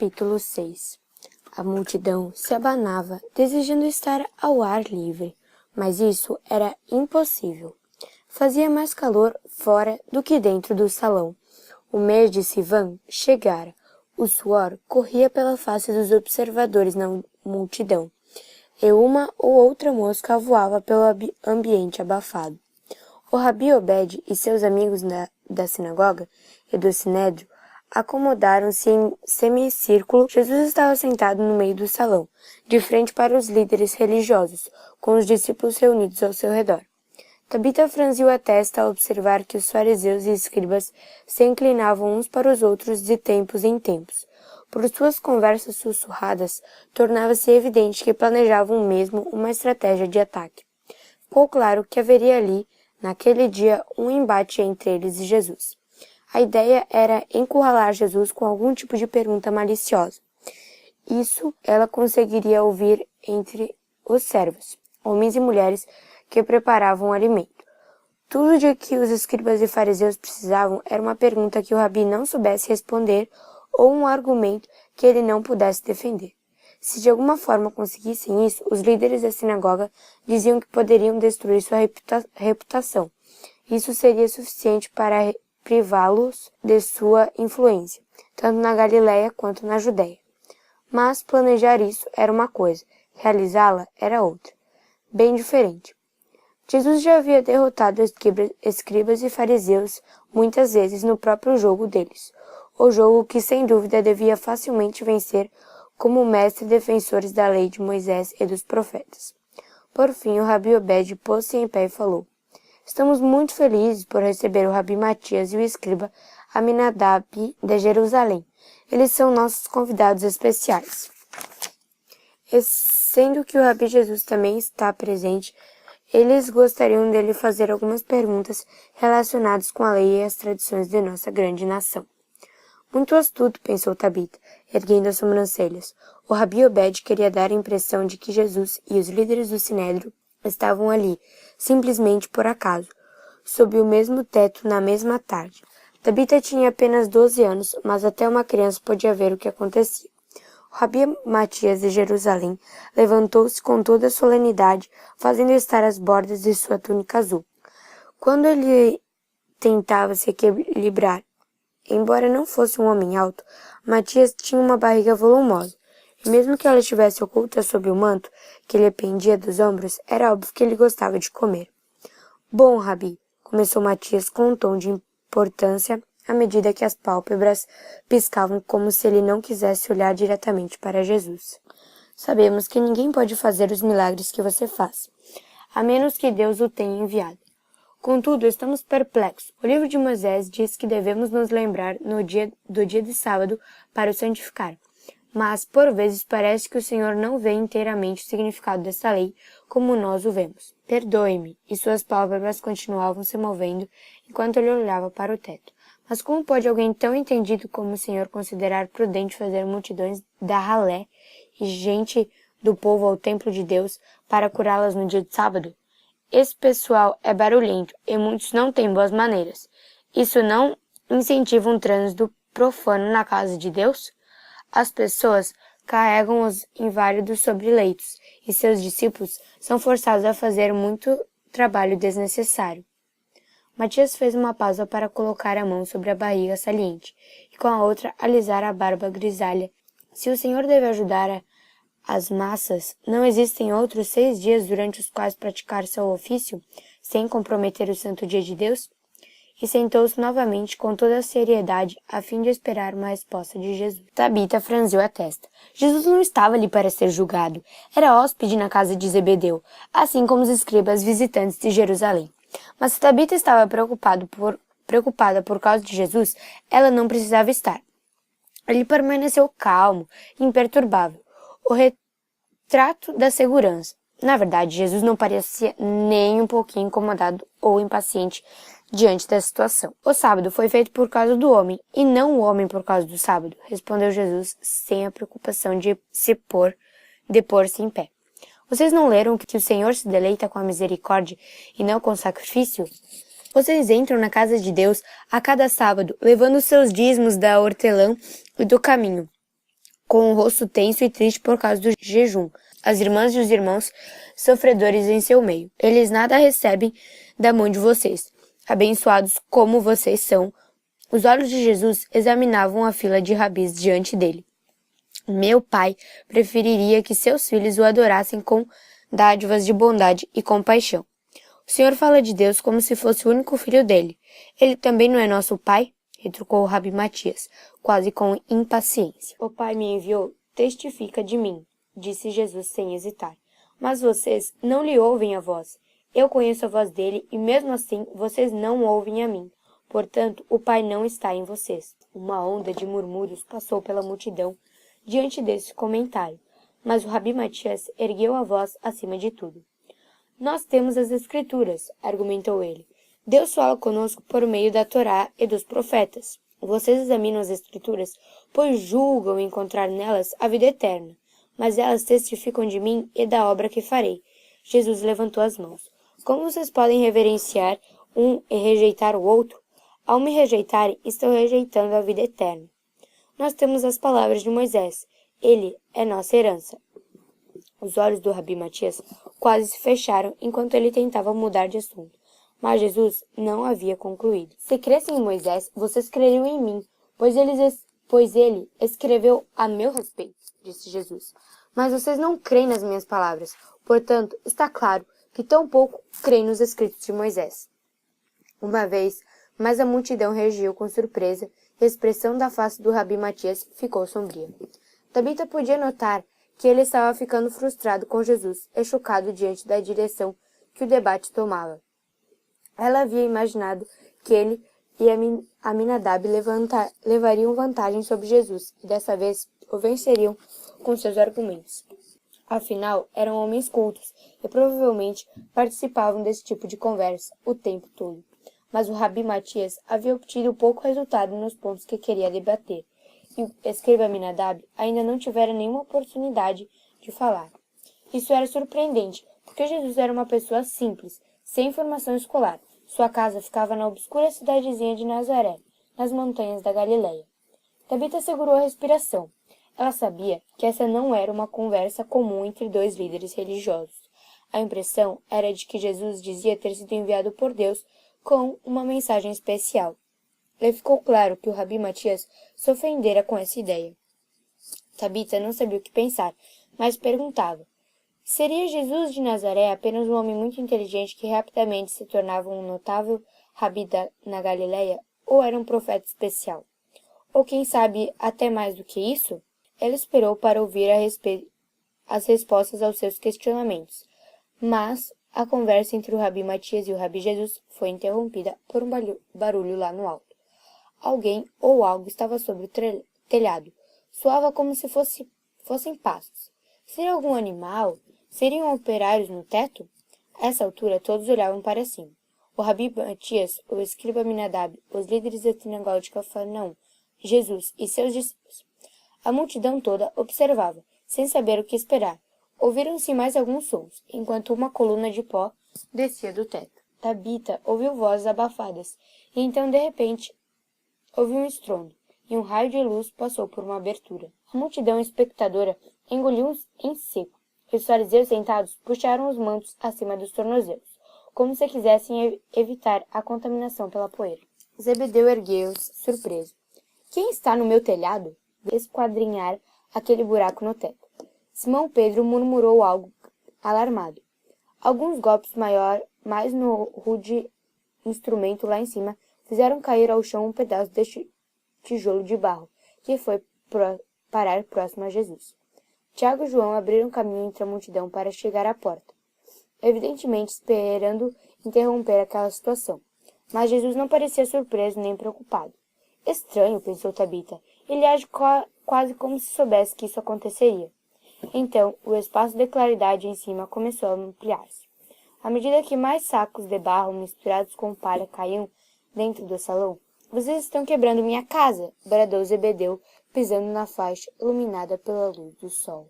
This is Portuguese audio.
Capítulo 6. A multidão se abanava, desejando estar ao ar livre, mas isso era impossível. Fazia mais calor fora do que dentro do salão. O mês de Sivan chegara. O suor corria pela face dos observadores na multidão, e uma ou outra mosca voava pelo ambiente abafado. O Rabi Obed e seus amigos da sinagoga e do sinédrio acomodaram-se em semicírculo. Jesus estava sentado no meio do salão, de frente para os líderes religiosos, com os discípulos reunidos ao seu redor. Tabita franziu a testa ao observar que os fariseus e escribas se inclinavam uns para os outros de tempos em tempos. Por suas conversas sussurradas, tornava-se evidente que planejavam mesmo uma estratégia de ataque. Ficou claro que haveria ali, naquele dia, um embate entre eles e Jesus. A ideia era encurralar Jesus com algum tipo de pergunta maliciosa. Isso ela conseguiria ouvir entre os servos, homens e mulheres que preparavam o alimento. Tudo de que os escribas e fariseus precisavam era uma pergunta que o rabi não soubesse responder ou um argumento que ele não pudesse defender. Se de alguma forma conseguissem isso, os líderes da sinagoga diziam que poderiam destruir sua reputação. Isso seria suficiente para privá-los de sua influência, tanto na Galileia quanto na Judéia. Mas planejar isso era uma coisa, realizá-la era outra, bem diferente. Jesus já havia derrotado escribas e fariseus muitas vezes no próprio jogo deles, o jogo que sem dúvida devia facilmente vencer como mestre defensores da lei de Moisés e dos profetas. Por fim, o Rabi Obed pôs-se em pé e falou: "Estamos muito felizes por receber o Rabi Matias e o escriba Aminadab de Jerusalém. Eles são nossos convidados especiais." E sendo que o Rabi Jesus também está presente, eles gostariam dele fazer algumas perguntas relacionadas com a lei e as tradições de nossa grande nação. Muito astuto, pensou Tabita, erguendo as sobrancelhas. O Rabi Obed queria dar a impressão de que Jesus e os líderes do sinédrio estavam ali, simplesmente por acaso, sob o mesmo teto na mesma tarde. Tabita tinha apenas 12 anos, mas até uma criança podia ver o que acontecia. O Rabi Matias de Jerusalém levantou-se com toda a solenidade, fazendo estar as bordas de sua túnica azul. Quando ele tentava se equilibrar, embora não fosse um homem alto, Matias tinha uma barriga volumosa, e mesmo que ela estivesse oculta sob o manto que lhe pendia dos ombros, era óbvio que ele gostava de comer. "Bom, Rabi", começou Matias com um tom de importância à medida que as pálpebras piscavam como se ele não quisesse olhar diretamente para Jesus. "Sabemos que ninguém pode fazer os milagres que você faz, a menos que Deus o tenha enviado. Contudo, estamos perplexos. O livro de Moisés diz que devemos nos lembrar do dia de sábado para o santificar. Mas, por vezes, parece que o Senhor não vê inteiramente o significado dessa lei como nós o vemos. Perdoe-me." E suas pálpebras continuavam se movendo enquanto ele olhava para o teto. "Mas como pode alguém tão entendido como o Senhor considerar prudente fazer multidões da ralé e gente do povo ao templo de Deus para curá-las no dia de sábado? Esse pessoal é barulhento e muitos não têm boas maneiras. Isso não incentiva um trânsito profano na casa de Deus? As pessoas carregam os inválidos sobre leitos, e seus discípulos são forçados a fazer muito trabalho desnecessário." Matias fez uma pausa para colocar a mão sobre a barriga saliente, e com a outra alisar a barba grisalha. "Se o Senhor deve ajudar as massas, não existem outros 6 dias durante os quais praticar seu ofício, sem comprometer o santo dia de Deus?" E sentou-se novamente com toda a seriedade, a fim de esperar uma resposta de Jesus. Tabita franziu a testa. Jesus não estava ali para ser julgado. Era hóspede na casa de Zebedeu, assim como os escribas visitantes de Jerusalém. Mas se Tabita estava preocupada por causa de Jesus, ela não precisava estar. Ele permaneceu calmo e imperturbável, o retrato da segurança. Na verdade, Jesus não parecia nem um pouquinho incomodado ou impaciente diante da situação. "O sábado foi feito por causa do homem, e não o homem por causa do sábado", respondeu Jesus, sem a preocupação de pôr-se em pé. "Vocês não leram que o Senhor se deleita com a misericórdia e não com o sacrifício? Vocês entram na casa de Deus a cada sábado, levando seus dízimos da hortelã e do caminho. com o rosto tenso e triste por causa do jejum. As irmãs e os irmãos sofredores em seu meio. Eles nada recebem da mão de vocês, abençoados como vocês são. Os olhos de Jesus examinavam a fila de rabis diante dele. Meu pai preferiria que seus filhos o adorassem com dádivas de bondade e compaixão. O Senhor fala de Deus como se fosse o único filho dele. Ele também não é nosso pai? Retrucou o Rabi Matias, quase com impaciência. O pai me enviou, testifica de mim, disse Jesus sem hesitar. Mas vocês não lhe ouvem a voz. Eu conheço a voz dele e mesmo assim vocês não ouvem a mim. Portanto, o pai não está em vocês. Uma onda de murmúrios passou pela multidão diante desse comentário, mas o Rabi Matias ergueu a voz acima de tudo. Nós temos as Escrituras, argumentou ele. Deus fala conosco por meio da Torá e dos profetas. Vocês examinam as Escrituras, pois julgam encontrar nelas a vida eterna. Mas elas testificam de mim e da obra que farei. Jesus levantou as mãos. Como vocês podem reverenciar um e rejeitar o outro? Ao me rejeitarem, estão rejeitando a vida eterna. Nós temos as palavras de Moisés. Ele é nossa herança. Os olhos do Rabi Matias quase se fecharam enquanto ele tentava mudar de assunto. Mas Jesus não havia concluído. Se crescem em Moisés, vocês creriam em mim, pois ele escreveu a meu respeito, disse Jesus. Mas vocês não creem nas minhas palavras. Portanto, está claro que tampouco creem nos escritos de Moisés. Uma vez, mas a multidão reagiu com surpresa e a expressão da face do Rabi Matias ficou sombria. Tabita podia notar que ele estava ficando frustrado com Jesus e chocado diante da direção que o debate tomava. Ela havia imaginado que ele e Aminadab levariam vantagem sobre Jesus e dessa vez o venceriam com seus argumentos. Afinal, eram homens cultos e provavelmente participavam desse tipo de conversa o tempo todo. Mas o Rabi Matias havia obtido pouco resultado nos pontos que queria debater, e o escriba Aminadab ainda não tivera nenhuma oportunidade de falar. Isso era surpreendente, porque Jesus era uma pessoa simples, sem formação escolar. Sua casa ficava na obscura cidadezinha de Nazaré, nas montanhas da Galileia. Tabita segurou a respiração. Ela sabia que essa não era uma conversa comum entre dois líderes religiosos. A impressão era de que Jesus dizia ter sido enviado por Deus com uma mensagem especial. E ficou claro que o Rabi Matias se ofendera com essa ideia. Tabita não sabia o que pensar, mas perguntava. Seria Jesus de Nazaré apenas um homem muito inteligente que rapidamente se tornava um notável rabi na Galileia, ou era um profeta especial? Ou quem sabe até mais do que isso? Ela esperou para ouvir as respostas aos seus questionamentos, mas a conversa entre o Rabi Matias e o Rabi Jesus foi interrompida por um barulho lá no alto. Alguém ou algo estava sobre o telhado. Soava como se fossem passos. Seria algum animal? Seriam operários no teto? A essa altura, todos olhavam para cima. O Rabi Matias, o escriba Aminadab, os líderes da sinagoga de Cafarnaum, Jesus e seus discípulos. A multidão toda observava, sem saber o que esperar. Ouviram-se mais alguns sons, enquanto uma coluna de pó descia do teto. Tabita ouviu vozes abafadas, e então, de repente, ouviu um estrondo, e um raio de luz passou por uma abertura. A multidão espectadora engoliu em seco. Os fariseus sentados puxaram os mantos acima dos tornozelos, como se quisessem evitar a contaminação pela poeira. Zebedeu ergueu-se, surpreso. Quem está no meu telhado? Esquadrinhar aquele buraco no teto. Simão Pedro murmurou algo alarmado. Alguns golpes mais no rude instrumento lá em cima fizeram cair ao chão um pedaço de tijolo de barro, que foi parar próximo a Jesus. Tiago e João abriram caminho entre a multidão para chegar à porta, evidentemente esperando interromper aquela situação. Mas Jesus não parecia surpreso nem preocupado. Estranho, pensou Tabita. Ele age quase como se soubesse que isso aconteceria. Então, o espaço de claridade em cima começou a ampliar-se. À medida que mais sacos de barro misturados com palha caíam dentro do salão, vocês estão quebrando minha casa, bradou Zebedeu, pisando na faixa iluminada pela luz do sol.